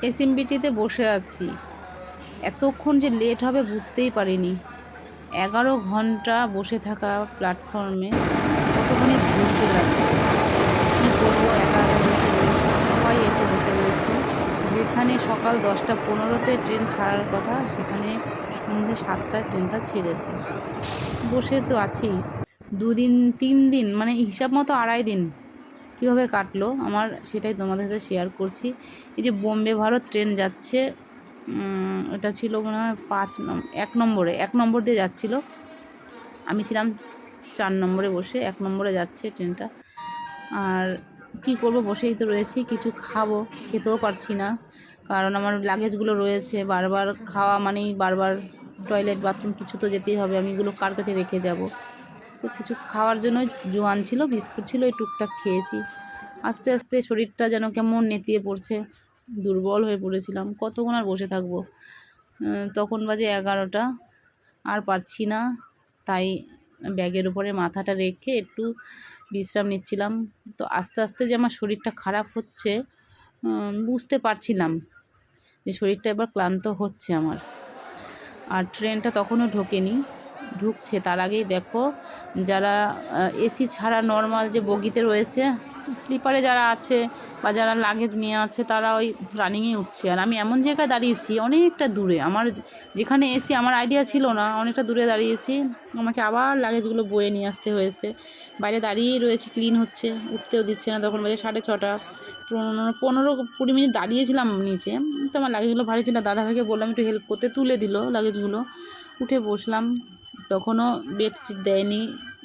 এসএমবিটিতে বসে আছি, এতক্ষণ যে লেট হবে বুঝতেই পারিনি। 11 ঘন্টা বসে থাকা প্ল্যাটফর্মে কতখানি ধৈর্য লাগে। কী করবো, একা একা বসে রয়েছি, সবাই এসে বসে রয়েছে। যেখানে সকাল 10টা 15-তে ট্রেন ছাড়ার কথা, সেখানে সন্ধ্যে 7টায় ট্রেনটা ছেড়েছে। বসে তো আছি 2 দিন 3 দিন, মানে হিসাব মতো 2.5 দিন কীভাবে কাটলো আমার, সেটাই তোমাদের সাথে শেয়ার করছি। এই যে বোম্বে ভারত ট্রেন যাচ্ছে, এটা ছিল মনে হয় 1 নম্বর দিয়ে যাচ্ছিল। আমি ছিলাম 4 নম্বরে বসে, 1 নম্বরে যাচ্ছে ট্রেনটা। আর কি করব, বসেই তো রয়েছি, কিছু খাবো, খেতেও পারছি না, কারণ আমার লাগেজগুলো রয়েছে। বারবার খাওয়া মানেই বারবার টয়লেট বাথরুম কিছু তো যেতেই হবে, আমি এগুলো কার কাছে রেখে যাব। তো কিছু খাওয়ার জন্য জোয়ান ছিল, বিস্কুট ছিল, এই টুকটাক খেয়েছি। আস্তে আস্তে শরীরটা যেন কেমন নেতিয়ে পড়ছে, দুর্বল হয়ে পড়েছিলাম। কতক্ষণ আর বসে থাকবো। তখন বাজে 11টা, আর পারছি না, তাই ব্যাগের উপরে মাথাটা রেখে একটু বিশ্রাম নিচ্ছিলাম। তো আস্তে আস্তে যে আমার শরীরটা খারাপ হচ্ছে, বুঝতে পারছিলাম যে শরীরটা এবার ক্লান্ত হচ্ছে আমার। আর ট্রেনটা তখনও ঢোকেনি, ঢুকছে। তার আগেই দেখো, যারা এসি ছাড়া নর্মাল যে বগিতে রয়েছে, স্লিপারে যারা আছে বা যারা লাগেজ নিয়ে আছে, তারা ওই রানিংয়ে উঠছে। আর আমি এমন জায়গায় দাঁড়িয়েছি অনেকটা দূরে, আমার যেখানে এসি আমার আইডিয়া ছিল না, অনেকটা দূরে দাঁড়িয়েছি। আমাকে আবার লাগেজগুলো বয়ে নিয়ে আসতে হয়েছে। বাইরে দাঁড়িয়েই রয়েছে, ক্লিন হচ্ছে, উঠতেও দিচ্ছে না। তখন বাজে 6:30, 15-20 মিনিট দাঁড়িয়েছিলাম নিচে। তো আমার লাগেজগুলো ভারী ছিল, দাদাভাইকে বললাম একটু হেল্প করতে, তুলে দিল লাগেজগুলো। উঠে বসলাম, তখনও বেডশিট দেয়নি,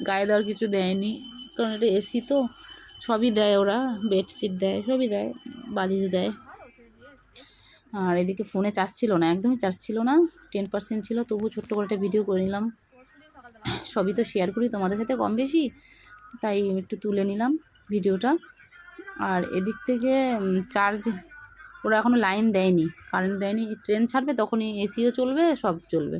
গায়ে দেওয়ার কিছু দেয়নি, কারণ এটা এসি তো সবই দেয় ওরা, বেডশিট দেয়, সবই দেয়, বালিশ দেয়। আর এদিকে ফোনে চার্জ ছিল না, একদমই চার্জ ছিল না, 10% ছিল। তবু ছোট্ট করে একটা ভিডিও করে নিলাম, সবই তো শেয়ার করি তোমাদের সাথে কম বেশি, তাই একটু তুলে নিলাম ভিডিওটা। আর এদিক থেকে চার্জ, ওরা এখনও লাইন দেয়নি, কারেন্ট দেয়নি। ট্রেন ছাড়বে তখনই এসিও চলবে, সব চলবে।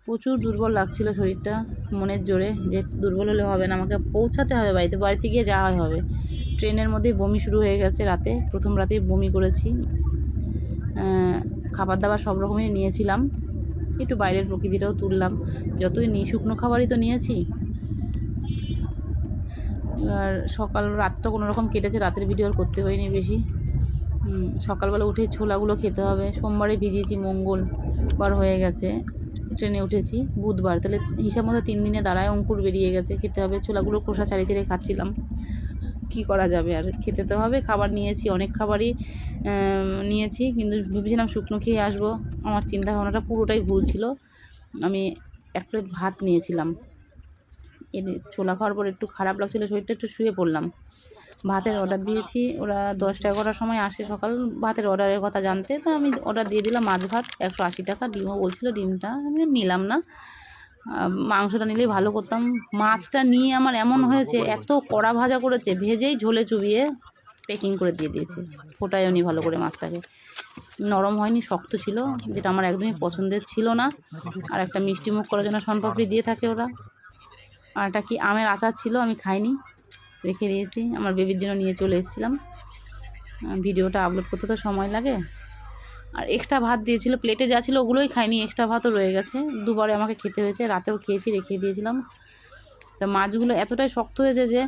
প্রচুর দুর্বল লাগছিল শরীরটা, মনের জোরে যে দুর্বল হলে হবে না, আমাকে পৌঁছাতে হবে বাড়িতে, বাড়িতে গিয়ে যাওয়াই হবে। ট্রেনের মধ্যেই বমি শুরু হয়ে গেছে রাতে, প্রথম রাতেই বমি করেছি। খাবার দাবার সব রকমই নিয়েছিলাম, একটু বাইরের প্রকৃতিটাও তুললাম, যতই নিই শুকনো খাবারই তো নিয়েছি। এবার রাতটা কোনো রকম কেটেছে, রাতের ভিডিও আর করতে হয়নি বেশি। সকালবেলা উঠে ছোলাগুলো খেতে হবে, সোমবারে ভিজিয়েছি, মঙ্গলবার হয়ে গেছে, ট্রেনে উঠেছি বুধবার, তাহলে হিসাব মতো 3 দিনে দাঁড়ায় অঙ্কুর বেরিয়ে গেছে। খেতে হবে, ছোলাগুলো খোসা ছাড়িয়ে খাচ্ছিলাম, কি করা যাবে, আর খেতে তো হবে। খাবার নিয়েছি, অনেক খাবারই নিয়েছি, কিন্তু ভেবেছিলাম শুকনো খেয়ে আসবো। আমার চিন্তা ভাবনাটা পুরোটাই ভুল ছিল। আমি 1 প্লেট ভাত নিয়েছিলাম, ছোলা খাওয়ার পর একটু খারাপ লাগছিলো শরীরটা, একটু শুয়ে পড়লাম। ভাতের অর্ডার দিয়েছি, ওরা 10টা-11টার সময় আসে সকাল ভাতের অর্ডারের কথা জানতে, তো আমি অর্ডার দিয়ে দিলাম মাছ ভাত 180 টাকা। ডিমও বলছিল, ডিমটা আমি নিলাম না, মাংসটা নিলেই ভালো করতাম। মাছটা নিয়ে আমার এমন হয়েছে, এত কড়া ভাজা করেছে, ভেজেই ঝোলে চুবিয়ে প্যাকিং করে দিয়ে দিয়েছে, ফোটায়ও নি ভালো করে মাছটাকে, নরম হয়নি, শক্ত ছিল, যেটা আমার একদমই পছন্দের ছিল না। আর একটা মিষ্টি মুখ করার জন্য শনপাপড়ি দিয়ে থাকে ওরা, আর একটা কি আমের আচার ছিল, আমি খাইনি, রেখে দিয়েছি। আমার বেবির জন্য নিয়ে চলে এসেছিলাম, ভিডিওটা আপলোড করতে তো সময় লাগে। আর এক্সট্রা ভাত দিয়েছিল, প্লেটে যা ছিল ওগুলোই খাইনি, এক্সট্রা ভাতও রয়ে গেছে, দুবারে আমাকে খেতে হয়েছে, রাতেও খেয়েছি, রেখে দিয়েছিলাম। তো মাছগুলো এতটাই শক্ত হয়েছে যে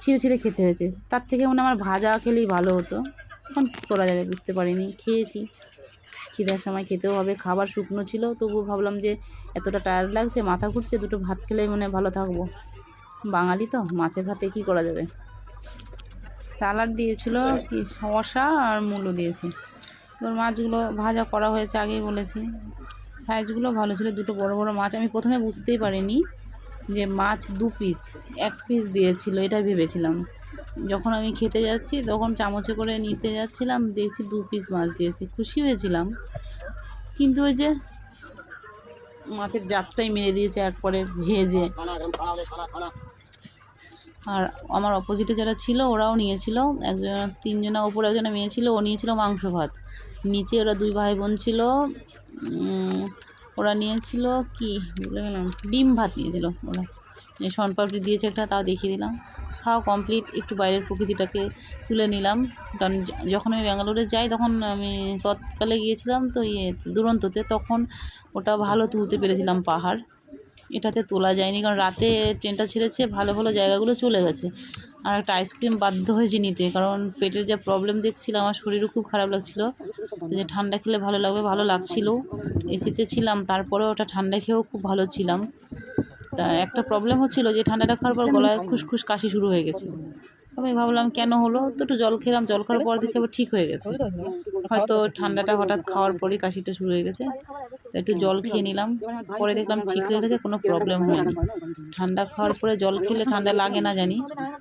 ছিঁড়ে ছিঁড়ে খেতে হয়েছে, তার থেকে মনে আমার ভাজা খেলেই ভালো হতো। এখন কী করা যাবে বুঝতে পারিনি, খেয়েছি। খিদের সময় খেতেও হবে, খাবার শুকনো ছিল, তবুও ভাবলাম যে এতটা টায়ার্ড লাগছে, মাথা ঘুরছে, দুটো ভাত খেলেই মনে ভালো থাকবো, বাঙালি তো, মাছের ভাতে কী করা যাবে। স্যালাড দিয়েছিল, কি শসা আর মূলো দিয়েছি। এবার মাছগুলো ভাজা করা হয়েছে, আগেই বলেছি। সাইজগুলো ভালো ছিল, দুটো বড় বড় মাছ। আমি প্রথমে বুঝতেই পারিনি যে মাছ 2 পিস, 1 পিস দিয়েছিল, এটা ভেবেছিলাম। যখন আমি খেতে যাচ্ছি তখন চামচে করে নিতে যাচ্ছিলাম, দেখছি 2 পিস মাছ দিয়েছি, খুশি হয়েছিলাম। কিন্তু ওই যে মাছের জাতটাই মেরে দিয়েছে একবারে ভেজে। আর আমার অপোজিটে যারা ছিল ওরাও নিয়েছিল, একজন 3 জনা, ওপরে একজনে মেয়ে ছিল, ও নিয়েছিল মাংস ভাত। নিচে ওরা 2 ভাই বোন ছিল, ওরা নিয়েছিল কি বলে গেলাম, ডিম ভাত নিয়েছিল ওরা। শনপাপড়ি দিয়েছে একটা, তাও দেখিয়ে দিলাম। খাওয়া কমপ্লিট, একটু বাইরের প্রকৃতিটাকে তুলে নিলাম। কারণ যখন আমি ব্যাঙ্গালোরে যাই তখন আমি তৎকালে গিয়েছিলাম তো দুরন্ততে, তখন ওটা ভালো তুলতে পেরেছিলাম পাহাড়। এটাতে তোলা যায়নি কারণ রাতে ট্রেনটা ছেড়েছে, ভালো ভালো জায়গাগুলো চলে গেছে। আর একটা আইসক্রিম বাধ্য হয়েছি নিতে, কারণ পেটের যা প্রবলেম দেখছিলাম, আমার শরীরও খুব খারাপ লাগছিলো। তো যে ঠান্ডা খেলে ভালো লাগবে, ভালো লাগছিলো। এসিতে ছিলাম, তারপরেও ওটা ঠান্ডা খেয়েও খুব ভালো ছিলাম। তা একটা প্রবলেম হচ্ছিলো যে ঠান্ডাটা খাওয়ার পর গলায় খুসখুস কাশি শুরু হয়ে গেছে। আমি ভাবলাম কেন হলো, তো একটু জল খেলাম, জল খাওয়ার পর দেখছি আবার ঠিক হয়ে গেছে। হয়তো ঠান্ডাটা হঠাৎ খাওয়ার পরই কাশিটা শুরু হয়ে গেছে। তো একটু জল খেয়ে নিলাম, পরে দেখলাম ঠিক হয়ে গেছে, কোনো প্রবলেম হয়নি। ঠান্ডা খাওয়ার পরে জল খেলে ঠান্ডা লাগে না জানি,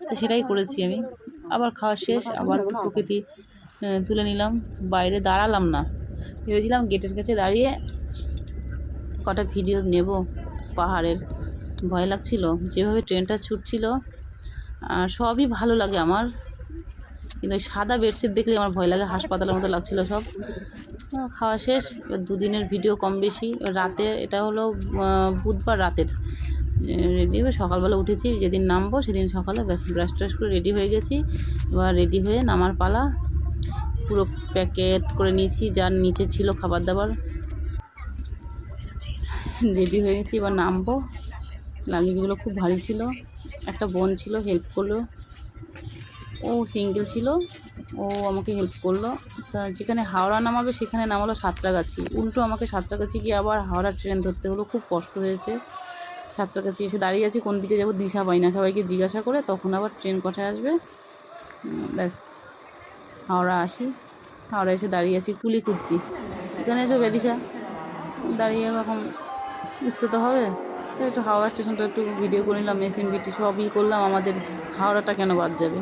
তো সেটাই করেছি আমি। আবার খাওয়া শেষ, আবার প্রকৃতি তুলে নিলাম। বাইরে দাঁড়ালাম না, ভেবেছিলাম গেটের কাছে দাঁড়িয়ে কটা ভিডিও নেব পাহাড়ের। ভয় লাগছিল যেভাবে ট্রেনটা ছুটছিল। আর সবই ভালো লাগে আমার, কিন্তু ওই সাদা বেডশিট দেখলে আমার ভয় লাগে, হাসপাতালের মতো লাগছিল সব। খাওয়া শেষ, এবার দুদিনের ভিডিও কম বেশি। রাতে, এটা হলো বুধবার রাতের রেডি হয়ে সকালবেলা উঠেছি, যেদিন নামবো সেদিন সকালে ব্রাশ ট্রাশ করে রেডি হয়ে গেছি। এবার রেডি হয়ে নামার পালা। পুরো প্যাকেট করে নিয়েছি, যার নিচে ছিল খাবার দাবার, রেডি হয়ে গেছি। এবার নামবো। লাগেজগুলো খুব ভারী ছিল। একটা বোন ছিল, হেল্প করলো। ও সিঙ্গেল ছিল, ও আমাকে হেল্প করলো। তা যেখানে হাওড়া নামাবে সেখানে নামালো সাঁতরাগাছি, উল্টো আমাকে সাঁতরাগাছি গিয়ে আবার হাওড়া ট্রেন ধরতে হলো। খুব কষ্ট হয়েছে। সাঁতরাগাছি এসে দাঁড়িয়ে আছি, কোন দিকে যাবো দিশা পাই না, সবাইকে জিজ্ঞাসা করে তখন আবার ট্রেন কোথায় আসবে। ব্যাস হাওড়া আসি। হাওড়া এসে দাঁড়িয়ে আছি, কুলি খুঁজছি। এখানে এসে বেদিশা দাঁড়িয়ে, এখন উঠতে তো হবে। তো একটু হাওড়া স্টেশনটা একটু ভিডিও করে নিলাম, এসএমবিটি সবই করলাম। আমাদের হাওড়াটা কেন বাদ যাবে,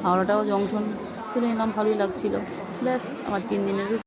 হাওড়াটাও জংশন করে নিলাম, ভালোই লাগছিলো। ব্যাস আমার 3 দিনের